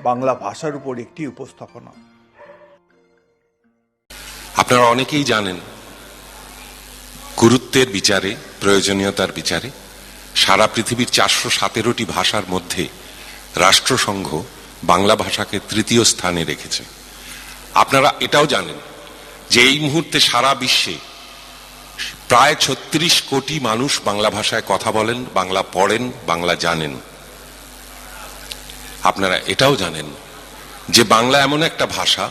বাংলা ভাষার উপর একটি উপস্থাপনা। আপনারা অনেকেই জানেন, গুরুত্বের বিচারে, প্রয়োজনীয়তার বিচারে সারা পৃথিবীর 417টি ভাষার মধ্যে রাষ্ট্রসংঘ বাংলা ভাষাকে তৃতীয় স্থানে রেখেছে। আপনারা এটাও জানেন যে এই মুহূর্তে সারা বিশ্বে প্রায় 36 কোটি মানুষ বাংলা ভাষায় কথা বলেন, বাংলা পড়েন, বাংলা জানেন। আপনারা এটাও জানেন যে বাংলা এমন একটা ভাষা,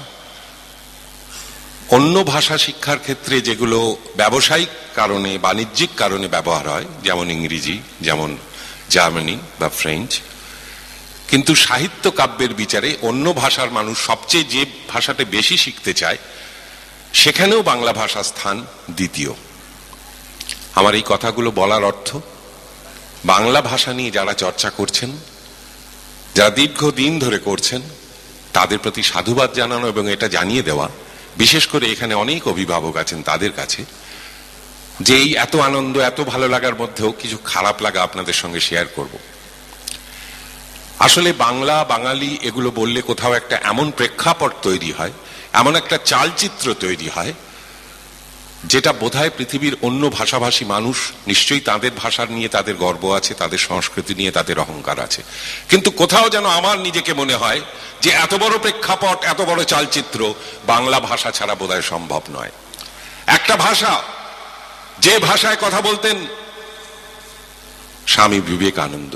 অন্য ভাষা শিক্ষার ক্ষেত্রে যেগুলো ব্যবসায়িক কারণে, বাণিজ্যিক কারণে ব্যবহার হয়, যেমন ইংরেজি, যেমন জার্মানি বা ফ্রেঞ্চ, কিন্তু সাহিত্য কাব্যের বিচারে অন্য ভাষার মানুষ সবচেয়ে যে ভাষাটা বেশি শিখতে চায় সেখানেও বাংলা ভাষা স্থান দ্বিতীয়। আমার এই কথাগুলো বলার অর্থ, বাংলা ভাষা নিয়ে যারা চর্চা করছেন, যারা দীর্ঘদিন ধরে করছেন, তাদের প্রতি সাধুবাদ জানানো এবং এটা জানিয়ে দেওয়া, বিশেষ করে এখানে অনেক অভিভাবক আছেন তাদের কাছে, যে এই এত আনন্দ, এত ভালো লাগার মধ্যেও কিছু খারাপ লাগা আপনাদের সঙ্গে শেয়ার করব। আসলে বাংলা, বাঙালি এগুলো বললে কোথাও একটা এমন প্রেক্ষাপট তৈরি হয়, এমন একটা চালচিত্র তৈরি হয়, যেটা বোধহয় পৃথিবীর অন্য ভাষাভাষী মানুষ নিশ্চয়ই তাদের ভাষার নিয়ে তাদের গর্ব আছে, তাদের সংস্কৃতি নিয়ে তাদের অহংকার আছে, কিন্তু কোথাও যেন আমার নিজেকে মনে হয় যে এত বড় প্রেক্ষাপট, এত বড় চালচিত্র বাংলা ভাষা ছাড়া বোধহয় সম্ভব নয়। একটা ভাষা, যে ভাষায় কথা বলতেন স্বামী বিবেকানন্দ,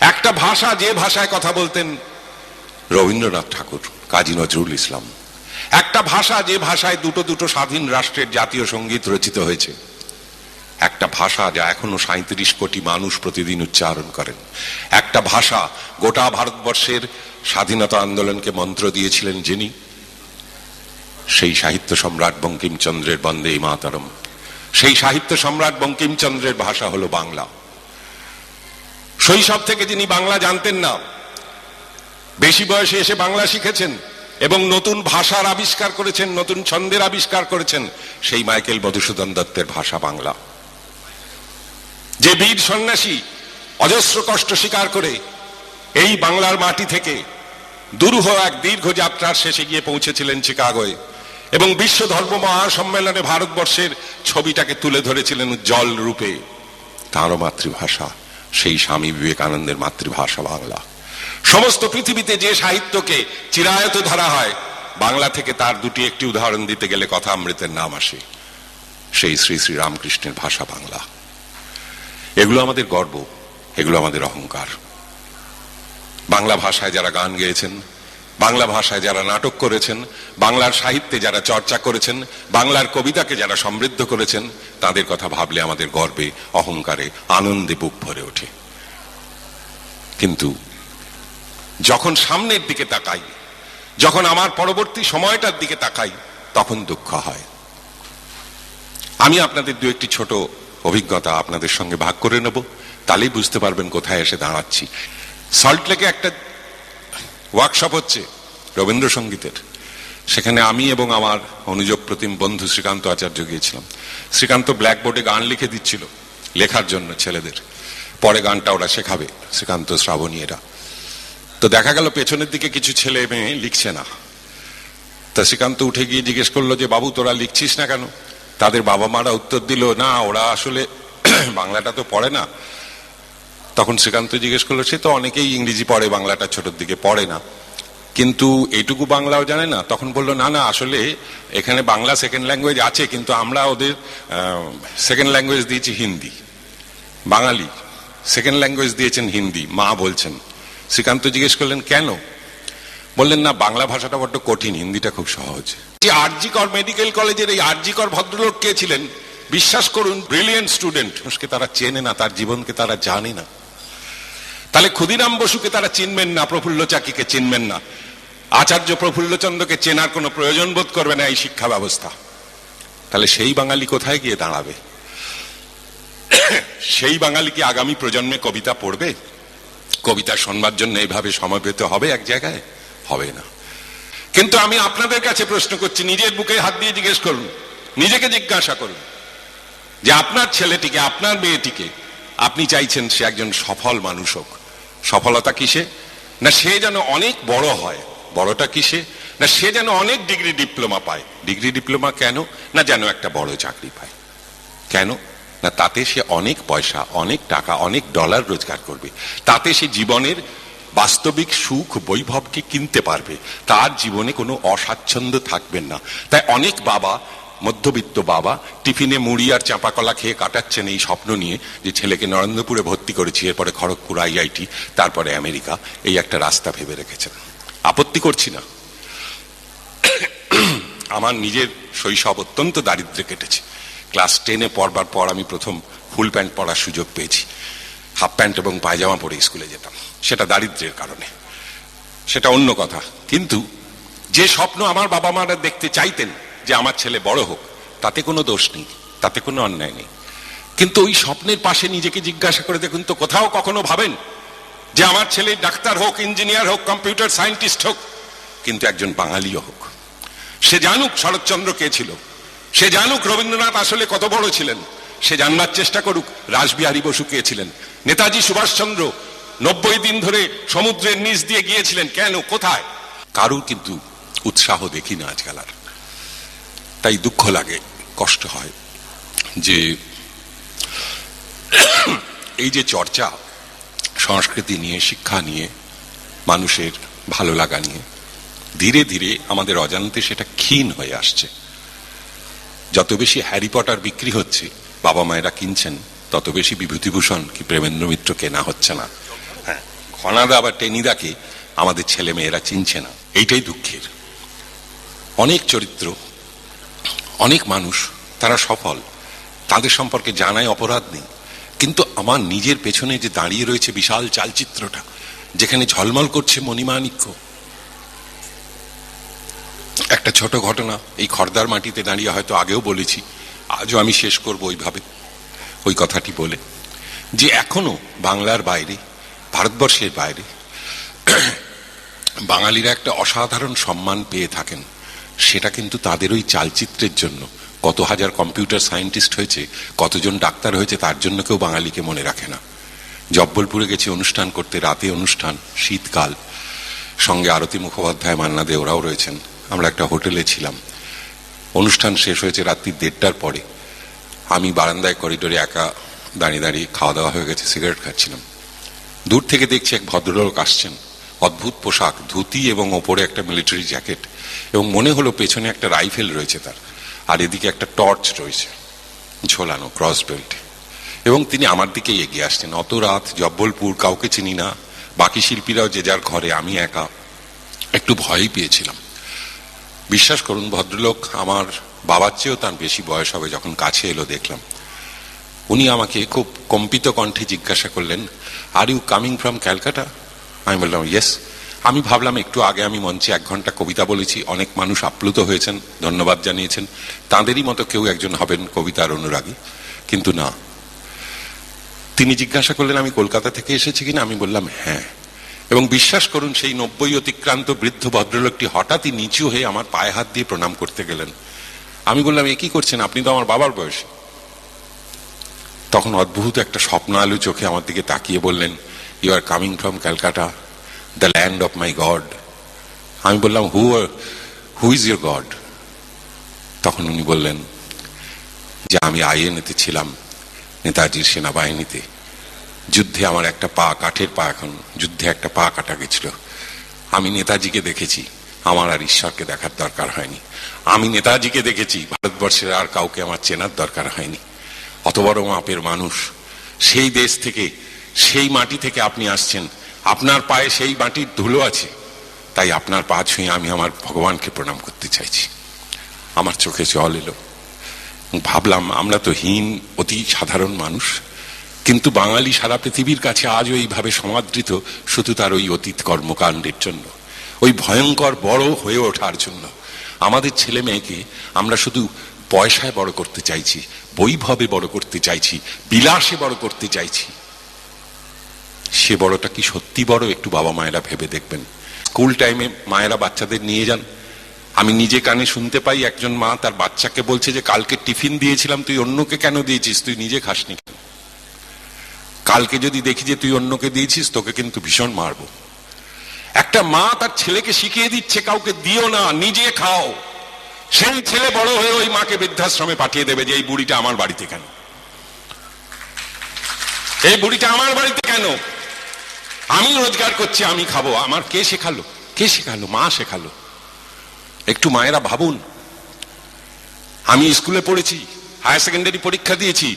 একটা ভাষা, যে ভাষায় কথা বলতেন রবীন্দ্রনাথ ঠাকুর, কাজী নজরুল ইসলাম, একটা ভাষা, যে ভাষায় দুটো স্বাধীন রাষ্ট্রের জাতীয় সঙ্গীত রচিত হয়েছে, একটা ভাষা যা এখনো 37 কোটি মানুষ প্রতিদিন উচ্চারণ করেন, একটা ভাষা গোটা ভারতবর্ষের স্বাধীনতা আন্দোলনকে মন্ত্র দিয়েছিলেন যিনি, সেই সাহিত্য সম্রাট বঙ্কিমচন্দ্রের বন্দে মাতরম, সেই সাহিত্য সম্রাট বঙ্কিমচন্দ্রের ভাষা হলো বাংলা। শৈশব থেকে যিনি বাংলা জানতেন না, বেশি বয়সে এসে বাংলা শিখেছেন এবং নতুন ভাষার আবিষ্কার করেছেন, নতুন ছন্দের আবিষ্কার করেছেন, সেই মাইকেল মধুসূদন দত্তের ভাষা বাংলা। যে বীর সন্ন্যাসী অজস্র কষ্ট স্বীকার করে এই বাংলার মাটি থেকে দুরূহ এক দীর্ঘ যাত্রার শেষে গিয়ে পৌঁছেছিলেন চিকাগোয় এবং বিশ্ব ধর্ম মহাসম্মেলনে ভারতবর্ষের ছবিটাকে তুলে ধরেছিলেন উজ্জ্বল রূপে, তাঁরও মাতৃভাষা সেই স্বামী বিবেকানন্দের মাতৃভাষা বাংলা। সমস্ত পৃথিবীতে যে সাহিত্যকে চিরায়ত ধরা হয়, বাংলা থেকে তার দুটি একটি উদাহরণ দিতে গেলে কথা অমৃতের নাম আসে, সেই শ্রী শ্রী রামকৃষ্ণের ভাষা বাংলা। এগুলো আমাদের গর্ব, এগুলো আমাদের অহংকার। বাংলা ভাষায় যারা গান গেয়েছেন, বাংলা ভাষায় যারা নাটক করেছেন, বাংলার সাহিত্যে যারা চর্চা করেছেন, বাংলার কবিতাকে যারা সমৃদ্ধ করেছেন, তাদের কথা ভাবলে আমাদের গর্বে, অহংকারে, আনন্দে বুক ভরে ওঠে। কিন্তু যখন সামনের দিকে তাকাই, যখন আমার পরবর্তী সময়টার দিকে তাকাই, তখন দুঃখ হয়। আমি আপনাদের দু একটি ছোট অভিজ্ঞতা আপনাদের সঙ্গে ভাগ করে নেব, তাহলেই বুঝতে পারবেন কোথায় এসে দাঁড়াচ্ছি। সল্টলেকে একটা ওয়ার্কশপ হচ্ছে রবীন্দ্রসঙ্গীতের, সেখানে আমি এবং আমার অনুযোগ প্রতিম বন্ধু শ্রীকান্ত আচার্য গিয়েছিলাম। শ্রীকান্ত ব্ল্যাকবোর্ডে গান লিখে দিচ্ছিল লেখার জন্য ছেলেদের, পরে গানটা ওরা শেখাবে, শ্রীকান্ত শ্রাবণীয়রা। তো দেখা গেল পেছনের দিকে কিছু ছেলে মেয়ে লিখছে না। তা শ্রীকান্ত উঠে গিয়ে জিজ্ঞেস করলো যে, বাবু তোরা লিখছিস না কেন? তাদের বাবা মারা উত্তর দিল, না ওরা আসলে বাংলাটা তো পড়ে না। তখন শ্রীকান্ত জিজ্ঞেস করলো, সে তো অনেকেই ইংরেজি পড়ে, বাংলাটা ছোটর দিকে পড়ে না, কিন্তু এইটুকু বাংলাও জানে না। তখন বললো, না না আসলে এখানে বাংলা সেকেন্ড ল্যাঙ্গুয়েজ আছে, কিন্তু আমরা ওদের সেকেন্ড ল্যাঙ্গুয়েজ দিয়েছি হিন্দি। বাঙালি সেকেন্ড ল্যাঙ্গুয়েজ দিয়েছেন হিন্দি, মা বলছেন। শ্রীকান্ত জিজ্ঞেস করলেন কেন? বললেন, না বাংলা ভাষাটা বড্ড কঠিন, হিন্দিটা খুব সহজ। আরজি কর মেডিকেল কলেজের এই আরজি কর ভদ্রলোক কে ছিলেন? বিশ্বাস করুন, ব্রিলিয়েন্ট স্টুডেন্ট। মানুষকে তারা চেনে না, তার জীবনকে তারা জানে না। তাহলে ক্ষুদিরাম বসুকে তারা চিনবেন না, প্রফুল্ল চাকিকে চিনবেন না, আচার্য প্রফুল্লচন্দ্রকে চেনার কোনো প্রয়োজন বোধ করবে না এই শিক্ষা ব্যবস্থা। তাহলে সেই বাঙালি কোথায় গিয়ে দাঁড়াবে? সেই বাঙালি কি আগামী প্রজন্মে কবিতা পড়বে? কবিতা শোনবার জন্য এইভাবে সমবেত হবে এক জায়গায়? হবে না। কিন্তু আমি আপনাদের কাছে প্রশ্ন করছি, নিজের বুকে হাত দিয়ে জিজ্ঞেস করুন, নিজেকে জিজ্ঞাসা করুন যে আপনার ছেলেটিকে, আপনার মেয়েটিকে আপনি চাইছেন সে একজন সফল মানুষ হোক। সফলতা কিসে? না সে যেন অনেক বড় হয়। বড়টা কিসে? না সে যেন অনেক ডিগ্রি ডিপ্লোমা পায়। ডিগ্রি ডিপ্লোমা কেন? না যেন একটা বড় চাকরি পায়। কেন? না তাতে সে অনেক পয়সা, অনেক টাকা, অনেক ডলার রোজগার করবে। তাতে সে জীবনের বাস্তবিক সুখ বৈভবকে কিনতে পারবে। তার জীবনে কোনো অস্বাচ্ছন্দ্য থাকবেন না। তাই অনেক বাবা, মধ্যবিত্ত বাবা, টিফিনে মুড়ি আর চাঁপা কলা খেয়ে কাটাচ্ছেন এই স্বপ্ন নিয়ে যে ছেলেকে নরেন্দ্রপুরে ভর্তি করেছি, এরপরে খড়গপুর IIT, তারপরে আমেরিকা, এই একটা রাস্তা ভেবে রেখেছেন। আপত্তি করছি না। আমার নিজের শৈশব অত্যন্ত দারিদ্র্যে কেটেছে। ক্লাস 10-এ পড়বার পর আমি প্রথম ফুল প্যান্ট পরার সুযোগ পেয়েছি। হাফ প্যান্ট এবং পায়জামা পরে স্কুলে যেতাম, সেটা দারিদ্র্যের কারণে, সেটা অন্য কথা। কিন্তু যে স্বপ্ন আমার বাবা মারা দেখতে চাইতেন যে আমার ছেলে বড় হোক, তাতে কোনো দোষ নেই, তাতে কোনো অন্যায় নেই। কিন্তু ওই স্বপ্নের পাশে নিজেকে জিজ্ঞাসা করে দেখুন তো, কোথাও কখনো ভাবেন যে আমার ছেলে ডাক্তার হোক, ইঞ্জিনিয়ার হোক, কম্পিউটার সায়েন্টিস্ট হোক, কিন্তু একজন বাঙালিও হোক। সে জানুক শরৎচন্দ্র কে ছিল, সে জানুক রবীন্দ্রনাথ আসলে কত বড় ছিলেন, সে জানবার চেষ্টা করুক রাসবিহারী বসু কে ছিলেন, নেতাজি সুভাষচন্দ্র 90 দিন ধরে সমুদ্রের নিচ দিয়ে গিয়েছিলেন কেন, কোথায়? কারুর কিন্তু উৎসাহ দেখি না আজকাল আর। তাই দুঃখ লাগে, কষ্ট হয় যে এই যে চর্চা সংস্কৃতি নিয়ে, শিক্ষা নিয়ে, মানুষের ভালো লাগা নিয়ে ধীরে ধীরে আমাদের অজান্তে সেটা ক্ষীণ হয়ে আসছে। যত বেশি হ্যারি পটার বিক্রি হচ্ছে, বাবা মায়েরা কিনছেন, তত বেশি বিভূতিভূষণ কি প্রেমেন্দ্র মিত্র কেনা হচ্ছে না। হ্যাঁ, ঘনাদা বা টেনিদাকে আমাদের ছেলে মেয়েরা চিনছে না। এইটাই দুঃখের। অনেক চরিত্র, অনেক মানুষ, তারা সফল, তাদের সম্পর্কে জানায় অপরাধ নেই। কিন্তু আমার নিজের পেছনে যে দাঁড়িয়ে রয়েছে বিশাল চালচিত্রটা, যেখানে ঝলমল করছে মণিমাণিক্য। একটা ছোট ঘটনা, এই খর্দার মাটিতে দাঁড়িয়ে হয়তো আগেও বলেছি, আজও আমি শেষ করব ওইভাবে, ওই কথাটি বলে, যে এখনো বাংলার বাইরে, ভারতবর্ষের বাইরে বাঙালিরা একটা অসাধারণ সম্মান পেয়ে থাকেন। সেটা কিন্তু তাদের ওই চালচিত্রের জন্য। কত হাজার কম্পিউটার সায়েন্টিস্ট হয়েছে, কতজন ডাক্তার হয়েছে, তার জন্য কেউ বাঙালিকে মনে রাখে না। জব্বলপুরে গেছি অনুষ্ঠান করতে, রাতে অনুষ্ঠান, শীতকাল, সঙ্গে আরতি মুখোপাধ্যায়, মান্না দে, ওরাও রয়েছেন। আমরা একটা হোটেলে ছিলাম, অনুষ্ঠান শেষ হয়েছে রাত্রি 1:30টার পরে। আমি বারান্দায় করিডোরে একা দাঁড়িয়ে দাঁড়িয়ে, খাওয়া দাওয়া হয়ে গেছে, সিগারেট খাচ্ছিলাম। দূর থেকে দেখছি এক ভদ্রলোক আসছেন, অদ্ভুত পোশাক, ধুতি এবং ওপরে একটা মিলিটারি জ্যাকেট, এবং মনে হলো পেছনে একটা রাইফেল রয়েছে তার, আর এদিকে একটা টর্চ রয়েছে ঝোলানো ক্রস বেল্টে, এবং তিনি আমার দিকে এগিয়ে আসছেন। অত রাত, জব্বলপুর, কাউকে চিনি না, বাকি শিল্পীরাও যে যার ঘরে, আমি একা। একটু ভয়ই পেয়েছিলাম। বিশ্বাস করুন, ভদ্রলোক আমার বাবার চেয়েও তার বেশি বয়স হবে। যখন কাছে এলো দেখলাম, উনি আমাকে খুব কম্পিত কণ্ঠে জিজ্ঞাসা করলেন, are you coming from Calcutta? আমি বললাম ইয়েস। আমি ভাবলাম একটু আগে আমি মঞ্চে 1 ঘন্টা কবিতা বলেছি, অনেক মানুষ আপ্লুত হয়েছেন, ধন্যবাদ জানিয়েছেন, তাঁদেরই মতো কেউ একজন হবেন কবিতার অনুরাগী। কিন্তু না, তিনি জিজ্ঞাসা করলেন আমি কলকাতা থেকে এসেছি কিনা। আমি বললাম হ্যাঁ। এবং বিশ্বাস করুন, সেই 90 অতিক্রান্ত বৃদ্ধ ভদ্রলোকটি হঠাৎই নিচু হয়ে আমার পায়ে হাত দিয়ে প্রণাম করতে গেলেন। আমি বললাম এ কি করছেন, আপনি তো আমার বাবার বয়সী। তখন অদ্ভুত একটা স্বপ্ন আলু চোখে আমার দিকে তাকিয়ে বললেন, you are coming from Calcutta, the land of my God. আমি বললাম হু ইজ ইউর গড? তখন উনি বললেন যে আমি INA-তে ছিলাম, নেতাজির সেনাবাহিনীতে। যুদ্ধে আমার একটা পা, কাঠের পা, এখন যুদ্ধে একটা পা কাটা গেছিল। আমি নেতাজিকে দেখেছি, আমার আর ঈশ্বরকে দেখার দরকার হয়নি। আমি নেতাজিকে দেখেছি, ভারতবর্ষের আর কাউকে আমার চেনার দরকার হয়নি। অত বড় মাপের মানুষ, সেই দেশ থেকে, সেই মাটি থেকে আপনি আসছেন, আপনার পায়ে সেই মাটির ধুলো আছে, তাই আপনার পা ছুঁয়ে আমি আমার ভগবানকে প্রণাম করতে চাইছি। আমার চোখে জল এলো। ভাবলাম আমরা তো হীন, অতি সাধারণ মানুষ, কিন্তু বাঙালি সারা পৃথিবীর কাছে আজও এইভাবে সমাদৃত শুধু তার ওই অতীত কর্মকাণ্ডের জন্য, ওই ভয়ঙ্কর বড় হয়ে ওঠার জন্য। আমাদের ছেলে মেয়েকে আমরা শুধু পয়সায় বড় করতে চাইছি, বৈভবে বড় করতে চাইছি, বিলাসে বড় করতে চাইছি। সে বড়টা কি সত্যি বড়? একটু বাবা মায়েরা ভেবে দেখবেন। স্কুল টাইমে মায়েরা বাচ্চাদের নিয়ে যান, আমি নিজে কানে শুনতে পাই একজন মা তার বাচ্চাকে বলছে যে কালকে টিফিন দিয়েছিলাম, তুই অন্যকে কেন দিয়েছিস, তুই নিজে খাসনি কেন? কালকে যদি দেখি যে তুই অন্যকে দিয়েছিস, তোকে কিন্তু ভীষণ মারবো। একটা মা তার ছেলেকে শিখিয়ে দিচ্ছে কাউকে দিও না, নিজে খাও। সেই ছেলে বড় হয়ে ওই মাকে বৃদ্ধাশ্রমে পাঠিয়ে দেবে যে এই বুড়িটা আমার বাড়িতে কেন, এই বুড়িটা আমার বাড়িতে কেন, আমি রোজগার করছি, আমি খাবো। আমার কে শেখালো? কে শেখালো? মা শেখালো। একটু মায়েরা ভাবুন, আমি স্কুলে পড়েছি, হায়ার সেকেন্ডারি পরীক্ষা দিয়েছি,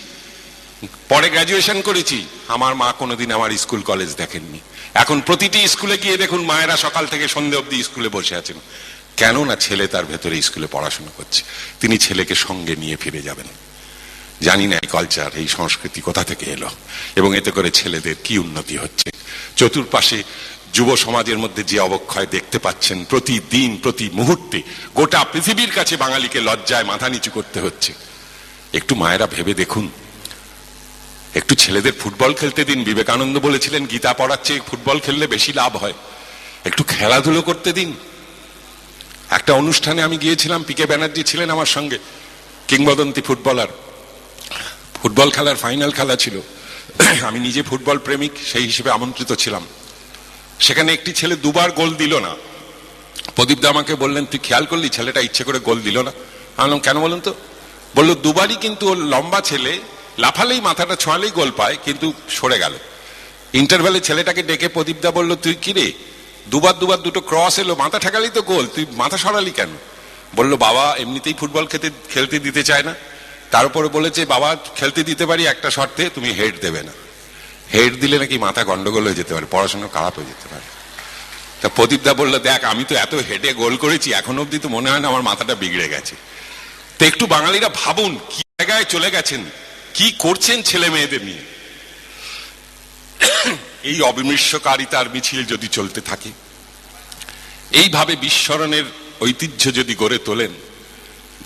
পরে গ্রাজুয়েশন করেছি, আমার মা কোনোদিন আমার স্কুল কলেজ দেখেননি। এখন প্রতিটি স্কুলে গিয়ে দেখুন মায়েরা সকাল থেকে সন্ধে অবধি স্কুলে বসে আছেন। কেন না? ছেলে তার ভেতরে স্কুলে পড়াশোনা করছে, তিনি ছেলেকে সঙ্গে নিয়ে ফিরে যাবেন। জানি না এই কালচার, এই সংস্কৃতি কোথা থেকে এলো এবং এতে করে ছেলেদের কি উন্নতি হচ্ছে। চতুর্পাশে যুব সমাজের মধ্যে যে অবক্ষয় দেখতে পাচ্ছেন প্রতিদিন, প্রতি মুহূর্তে, গোটা পৃথিবীর কাছে বাঙালিকে লজ্জায় মাথা নিচু করতে হচ্ছে। একটু মায়েরা ভেবে দেখুন, একটু ছেলেদের ফুটবল খেলতে দিন। বিবেকানন্দ বলেছিলেন গীতা পড়ার চেয়ে ফুটবল খেললে বেশি লাভ হয়। একটু খেলাধুলো করতে দিন। একটা অনুষ্ঠানে আমি গিয়েছিলাম, পিকে ব্যানার্জি ছিলেন আমার সঙ্গে, কিংবদন্তি ফুটবলার। ফুটবল খেলার ফাইনাল খেলা ছিল, আমি নিজে ফুটবল প্রেমিক, সেই হিসেবে আমন্ত্রিত ছিলাম। সেখানে একটি ছেলে দুবার গোল দিল না। প্রদীপ দা আমাকে বললেন, তুই খেয়াল করলি ছেলেটা ইচ্ছে করে গোল দিল না? আমি বললাম কেন বলুন তো? বললো দুবারই কিন্তু ওর লম্বা ছেলে, লাফালেই মাথাটা ছোঁয়ালেই গোল পায়, কিন্তু সরে গেল। ইন্টারভ্যালে ছেলেটাকে ডেকে প্রদীপ দা বললো, তুই কি রে, দুবার দুটো ক্রস এলো, মাথা ঠেকালি তো গোল, তুই মাথা সরালি কেন? বললো বাবা এমনিতেই ফুটবল খেলতে দিতে চায় না, তার উপরে বলেছে বাবা খেলতে দিতে পারি একটা শর্তে, তুমি হেড দেবে না। হেড দিলে নাকি মাথা গন্ডগোল হয়ে যেতে পারে, পড়াশোনা খারাপ হয়ে যেতে পারে। তা প্রদীপ দা বললো, দেখ আমি তো এত হেডে গোল করেছি, এখন অব্দি তো মনে হয় না আমার মাথাটা বিগড়ে গেছে। তো একটু বাঙালিরা ভাবুন কি জায়গায় চলে গেছেন, কি করছেন ছেলে মেয়েদের নিয়ে। এই অবিমৃষ্যকারিতার মিছিল যদি চলতে থাকে, এইভাবে বিস্মরণের ঐতিহ্য যদি গড়ে তোলেন,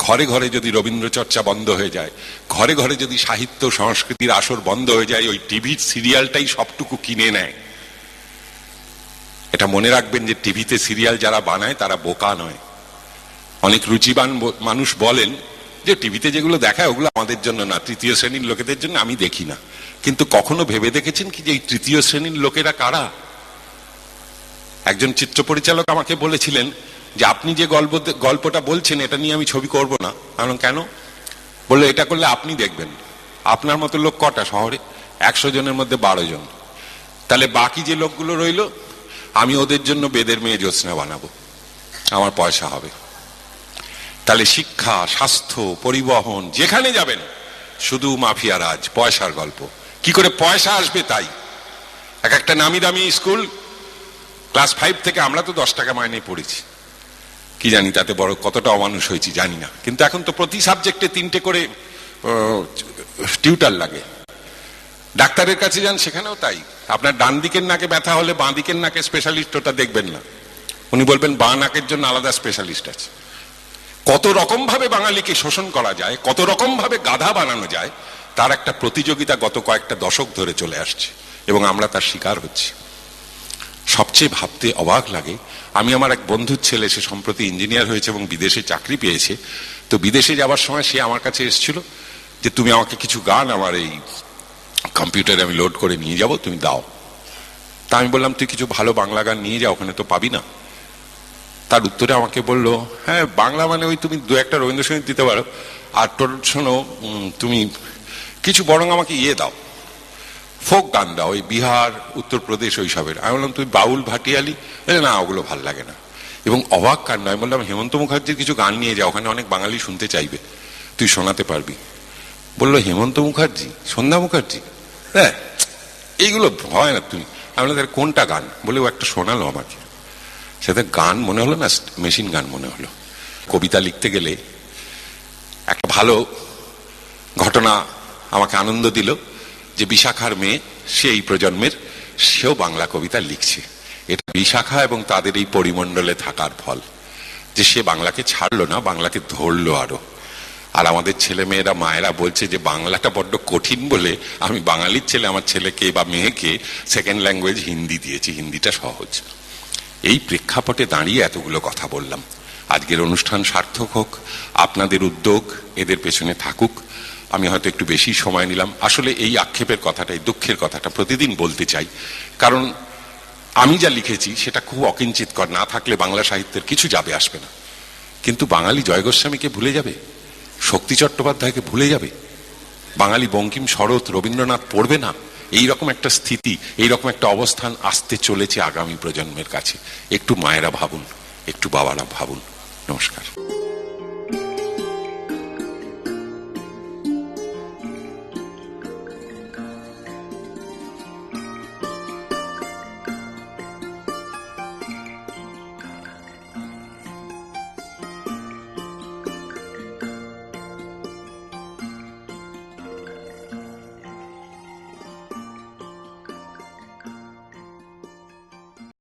ঘরে ঘরে যদি রবীন্দ্র চর্চা বন্ধ হয়ে যায়, ঘরে ঘরে যদি সাহিত্য সংস্কৃতির আসর বন্ধ হয়ে যায়, ওই টিভির সিরিয়ালটাই সবটুকু কিনে নেয়। এটা মনে রাখবেন যে টিভিতে সিরিয়াল যারা বানায় তারা বোকা নয়। অনেক রুচিবান মানুষ বলেন যে টিভিতে যেগুলো দেখায় ওগুলো আমাদের জন্য না, তৃতীয় শ্রেণীর লোকেদের জন্য, আমি দেখি না। কিন্তু কখনো ভেবে দেখেছেন কি যে এই তৃতীয় শ্রেণীর লোকেরা কারা? একজন চিত্র পরিচালক আমাকে বলেছিলেন যে আপনি যে গল্পটা বলছেন এটা নিয়ে আমি ছবি করব না। কারণ কেন? বললো এটা করলে আপনি দেখবেন, আপনার মতো লোক কটা শহরে? 100 জনের মধ্যে 12 জন। তাহলে বাকি যে লোকগুলো রইল, আমি ওদের জন্য বেদের মেয়ে জ্যোৎস্না বানাবো, আমার পয়সা হবে। তাহলে শিক্ষা, স্বাস্থ্য, পরিবহন, যেখানে যাবেন শুধু মাফিয়া রাজ, পয়সার গল্প। কি করে পয়সা আসবে তাই। একটা নামি দামি স্কুল, ক্লাস 5 থেকে আমরা তো 10 টাকা মাইনে পড়েছি, কি জানি তাতে বড় কতটা অমানুষ হয়েছি জানি না। কিন্তু এখন তো প্রতি সাবজেক্টে 3টে করে টিউটার লাগে। ডাক্তারের কাছে যান, সেখানেও তাই। আপনার ডান দিকের নাকে ব্যথা হলে বাঁ দিকের নাকে স্পেশালিস্ট ওটা দেখবেন না, উনি বলবেন বাঁ নাকের জন্য আলাদা স্পেশালিস্ট আছে। কত রকম ভাবে বাঙালিকে শোষণ করা যায়, কত রকম ভাবে গাধা বানানো যায়, তার একটা প্রতিযোগিতা গত কয়েকটা দশক ধরে চলে আসছে এবং আমরা তার শিকার হচ্ছি। সবচেয়ে ভাবতে অবাক লাগে, আমি আমার এক বন্ধুর ছেলে, সে সম্প্রতি ইঞ্জিনিয়ার হয়েছে এবং বিদেশে চাকরি পেয়েছে। তো বিদেশে যাবার সময় সে আমার কাছে এসেছিল যে তুমি আমাকে কিছু গান আমার এই কম্পিউটারে আমি লোড করে নিয়ে যাব, তুমি দাও। তা আমি বললাম তুই কিছু ভালো বাংলা গান নিয়ে যাও, ওখানে তো পাবি না। তার উত্তরে আমাকে বলল, হ্যাঁ বাংলা মানে ওই তুমি 2-1টা রবীন্দ্রসঙ্গীত দিতে পারো, আর তোর শোনো তুমি কিছু বরং আমাকে ইয়ে দাও, ফোক গান দাও, ওই বিহার, উত্তরপ্রদেশ ওইসবের। আমি বললাম তুই বাউল ভাটিয়ালি? না ওগুলো ভাল লাগে না। এবং অবাক কাণ্ড, আমি বললাম হেমন্ত মুখার্জির কিছু গান নিয়ে যাও, ওখানে অনেক বাঙালি শুনতে চাইবে, তুই শোনাতে পারবি। বললো হেমন্ত মুখার্জি, সন্ধ্যা মুখার্জি, হ্যাঁ এইগুলো হয় না তুমি। আমি বললাম কোনটা গান? বলে ও একটা শোনালো আমাকে, সেটা গান মনে হলো না, মেশিন গান মনে হলো। কবিতা লিখতে গেলে একটা ভালো ঘটনা আমাকে আনন্দ দিল যে বিশাখার মেয়ে, সে এই প্রজন্মের, সেও বাংলা কবিতা লিখছে। এটা বিশাখা এবং তাদের এই পরিমণ্ডলে থাকার ফল, যে সে বাংলাকে ছাড়লো না, বাংলাকে ধরলো আরো। আর আমাদের ছেলে মেয়েরা, মায়েরা বলছে যে বাংলাটা বড্ড কঠিন বলে আমি বাঙালির ছেলে, আমার ছেলেকে বা মেয়েকে সেকেন্ড ল্যাঙ্গুয়েজ হিন্দি দিয়েছি, হিন্দিটা সহজ। এই প্রেক্ষাপটে দাঁড়িয়ে এতগুলো কথা বললাম। আজকের অনুষ্ঠান সার্থক হোক, আপনাদের উদ্যোগ এদের পেছনে থাকুক। আমি হয়তো একটু বেশি সময় নিলাম। আসলে এই আক্ষেপের কথাটা, এই দুঃখের কথাটা প্রতিদিন বলতে চাই, কারণ আমি যা লিখেছি সেটা খুব অকিঞ্চিতকর, না থাকলে বাংলা সাহিত্যের কিছু যাবে আসবে না। কিন্তু বাঙালি জয় গোস্বামীকে ভুলে যাবে, শক্তি চট্টোপাধ্যায়কে ভুলে যাবে, বাঙালি বঙ্কিম, শরৎ, রবীন্দ্রনাথ পড়বে না? এইরকম একটা স্থিতি, এইরকম একটা অবস্থান আসতে চলেছে আগামী প্রজন্মের কাছে। একটু মায়েরা ভাবুন, একটু বাবারা ভাবুন। নমস্কার।